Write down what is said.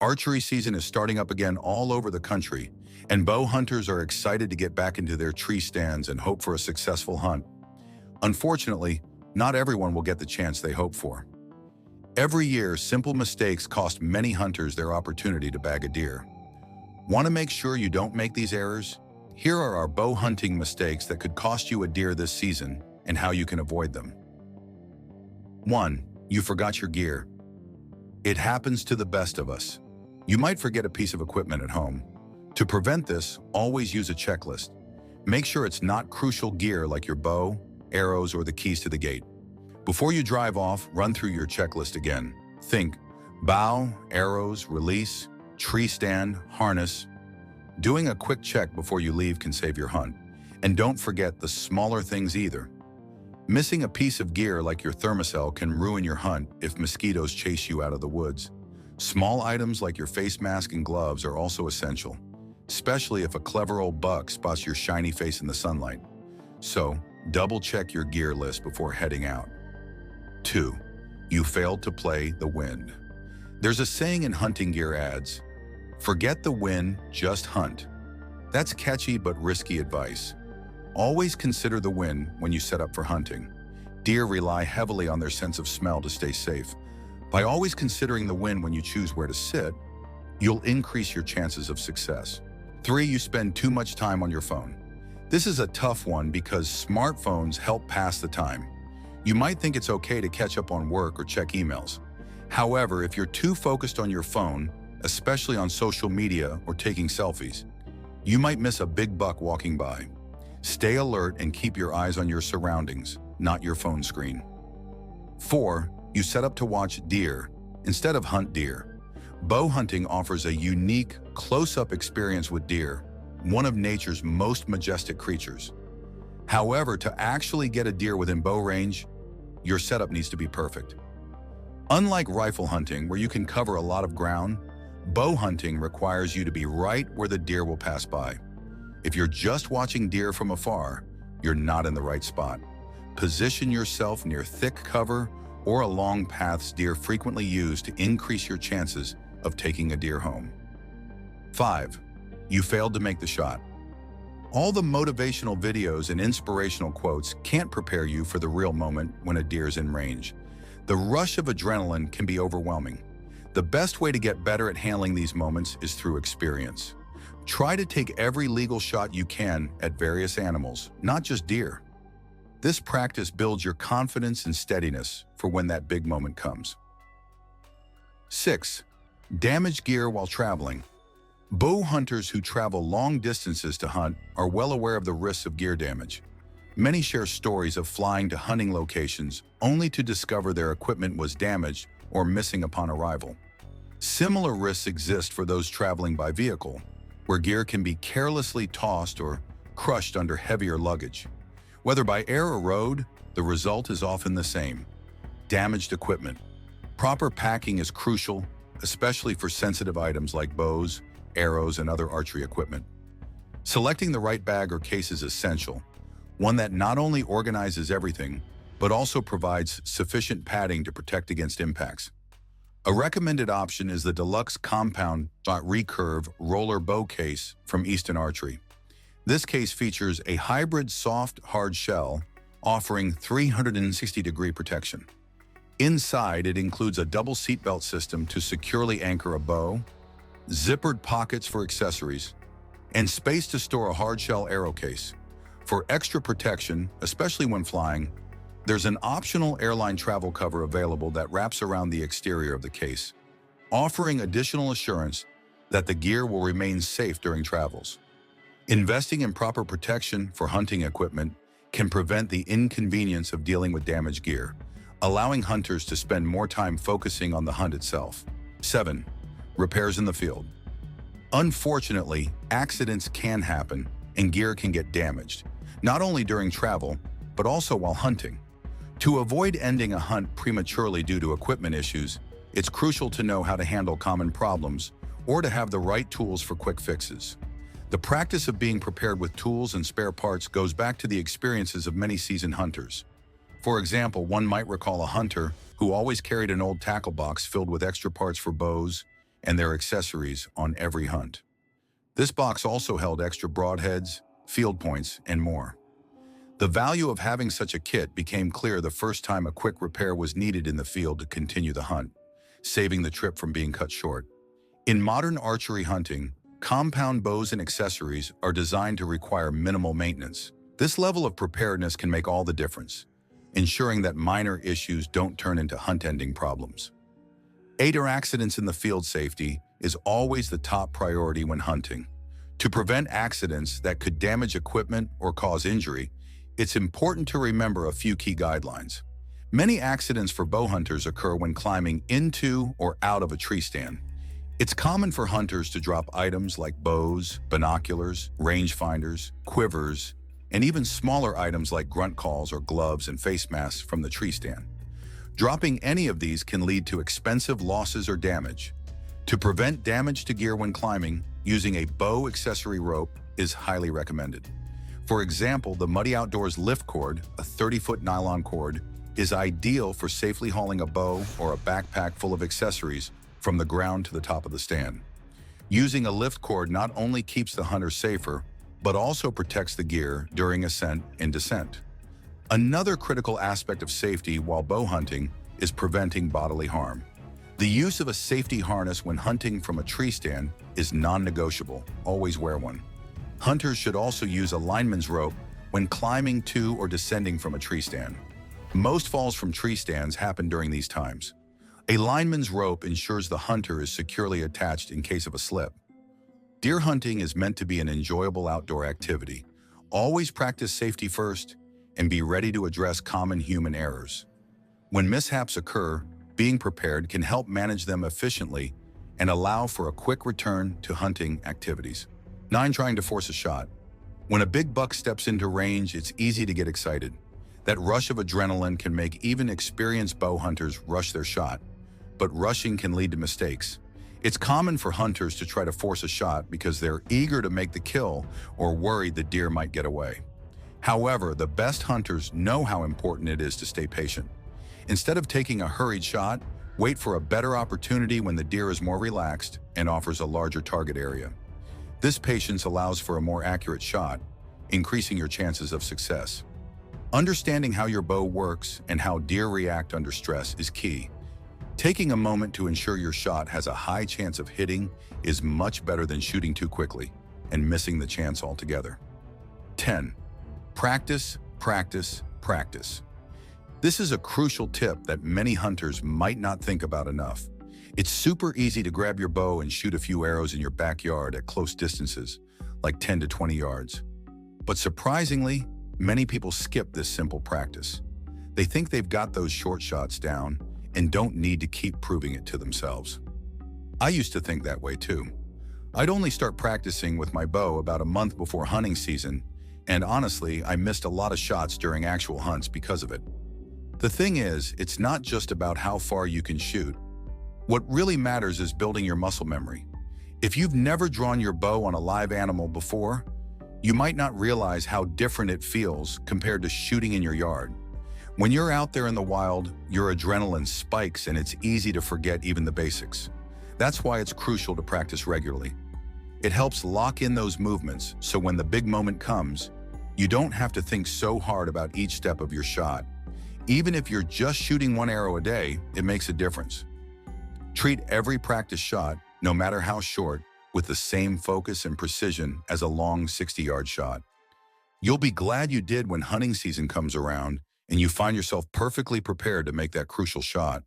Archery season is starting up again all over the country, and bow hunters are excited to get back into their tree stands and hope for a successful hunt. Unfortunately, not everyone will get the chance they hope for. Every year, simple mistakes cost many hunters their opportunity to bag a deer. Want to make sure you don't make these errors? Here are our bow hunting mistakes that could cost you a deer this season and how you can avoid them. 1. You forgot your gear. It happens to the best of us. You might forget a piece of equipment at home. To prevent this, always use a checklist. Make sure it's not crucial gear like your bow, arrows, or the keys to the gate. Before you drive off, run through your checklist again. Think bow, arrows, release, tree stand, harness. Doing a quick check before you leave can save your hunt. And don't forget the smaller things either. Missing a piece of gear like your Thermacell can ruin your hunt if mosquitoes chase you out of the woods. Small items like your face mask and gloves are also essential, especially if a clever old buck spots your shiny face in the sunlight. So, double-check your gear list before heading out. 2. You failed to play the wind. There's a saying in hunting gear ads, "Forget the wind, just hunt." That's catchy but risky advice. Always consider the wind when you set up for hunting. Deer rely heavily on their sense of smell to stay safe. By always considering the wind when you choose where to sit, you'll increase your chances of success. 3. You spend too much time on your phone. This is a tough one because smartphones help pass the time. You might think it's okay to catch up on work or check emails. However, if you're too focused on your phone, especially on social media or taking selfies, you might miss a big buck walking by. Stay alert and keep your eyes on your surroundings, not your phone screen. 4. You set up to watch deer instead of hunt deer. Bow hunting offers a unique, close-up experience with deer, one of nature's most majestic creatures. However, to actually get a deer within bow range, your setup needs to be perfect. Unlike rifle hunting, where you can cover a lot of ground, bow hunting requires you to be right where the deer will pass by. If you're just watching deer from afar, you're not in the right spot. Position yourself near thick cover or along paths deer frequently use to increase your chances of taking a deer home. 5. You failed to make the shot. All the motivational videos and inspirational quotes can't prepare you for the real moment when a deer is in range. The rush of adrenaline can be overwhelming. The best way to get better at handling these moments is through experience. Try to take every legal shot you can at various animals, not just deer. This practice builds your confidence and steadiness for when that big moment comes. 6. Damage gear while traveling. Bow hunters who travel long distances to hunt are well aware of the risks of gear damage. Many share stories of flying to hunting locations only to discover their equipment was damaged or missing upon arrival. Similar risks exist for those traveling by vehicle, where gear can be carelessly tossed or crushed under heavier luggage. Whether by air or road, the result is often the same: damaged equipment. Proper packing is crucial, especially for sensitive items like bows, arrows, and other archery equipment. Selecting the right bag or case is essential, one that not only organizes everything, but also provides sufficient padding to protect against impacts. A recommended option is the Deluxe Compound Recurve Roller Bow Case from Easton Archery. This case features a hybrid soft, hard shell, offering 360-degree protection. Inside, it includes a double seatbelt system to securely anchor a bow, zippered pockets for accessories, and space to store a hard-shell arrow case. For extra protection, especially when flying, there's an optional airline travel cover available that wraps around the exterior of the case, offering additional assurance that the gear will remain safe during travels. Investing in proper protection for hunting equipment can prevent the inconvenience of dealing with damaged gear, allowing hunters to spend more time focusing on the hunt itself. 7. Repairs in the field. Unfortunately, accidents can happen and gear can get damaged, not only during travel, but also while hunting. To avoid ending a hunt prematurely due to equipment issues, it's crucial to know how to handle common problems or to have the right tools for quick fixes. The practice of being prepared with tools and spare parts goes back to the experiences of many seasoned hunters. For example, one might recall a hunter who always carried an old tackle box filled with extra parts for bows, and their accessories on every hunt. This box also held extra broadheads, field points, and more. The value of having such a kit became clear the first time a quick repair was needed in the field to continue the hunt, saving the trip from being cut short. In modern archery hunting, compound bows and accessories are designed to require minimal maintenance. This level of preparedness can make all the difference, ensuring that minor issues don't turn into hunt-ending problems. Aid or accidents in the field safety is always the top priority when hunting. To prevent accidents that could damage equipment or cause injury, it's important to remember a few key guidelines. Many accidents for bow hunters occur when climbing into or out of a tree stand. It's common for hunters to drop items like bows, binoculars, rangefinders, quivers, and even smaller items like grunt calls or gloves and face masks from the tree stand. Dropping any of these can lead to expensive losses or damage. To prevent damage to gear when climbing, using a bow accessory rope is highly recommended. For example, the Muddy Outdoors lift cord, a 30-foot nylon cord, is ideal for safely hauling a bow or a backpack full of accessories from the ground to the top of the stand. Using a lift cord not only keeps the hunter safer, but also protects the gear during ascent and descent. Another critical aspect of safety while bow hunting is preventing bodily harm. The use of a safety harness when hunting from a tree stand is non-negotiable. Always wear one. Hunters should also use a lineman's rope when climbing to or descending from a tree stand. Most falls from tree stands happen during these times. A lineman's rope ensures the hunter is securely attached in case of a slip. Deer hunting is meant to be an enjoyable outdoor activity. Always practice safety first and be ready to address common human errors. When mishaps occur, being prepared can help manage them efficiently and allow for a quick return to hunting activities. 9. Trying to force a shot. When a big buck steps into range, it's easy to get excited. That rush of adrenaline can make even experienced bow hunters rush their shot, but rushing can lead to mistakes. It's common for hunters to try to force a shot because they're eager to make the kill or worried the deer might get away. However, the best hunters know how important it is to stay patient. Instead of taking a hurried shot, wait for a better opportunity when the deer is more relaxed and offers a larger target area. This patience allows for a more accurate shot, increasing your chances of success. Understanding how your bow works and how deer react under stress is key. Taking a moment to ensure your shot has a high chance of hitting is much better than shooting too quickly and missing the chance altogether. 10. Practice, practice, practice. This is a crucial tip that many hunters might not think about enough. It's super easy to grab your bow and shoot a few arrows in your backyard at close distances, like 10 to 20 yards. But surprisingly, many people skip this simple practice. They think they've got those short shots down and don't need to keep proving it to themselves. I used to think that way too. I'd only start practicing with my bow about a month before hunting season, and honestly, I missed a lot of shots during actual hunts because of it. The thing is, it's not just about how far you can shoot. What really matters is building your muscle memory. If you've never drawn your bow on a live animal before, you might not realize how different it feels compared to shooting in your yard. When you're out there in the wild, your adrenaline spikes and it's easy to forget even the basics. That's why it's crucial to practice regularly. It helps lock in those movements so when the big moment comes, you don't have to think so hard about each step of your shot. Even if you're just shooting one arrow a day, it makes a difference. Treat every practice shot, no matter how short, with the same focus and precision as a long 60-yard shot. You'll be glad you did when hunting season comes around and you find yourself perfectly prepared to make that crucial shot.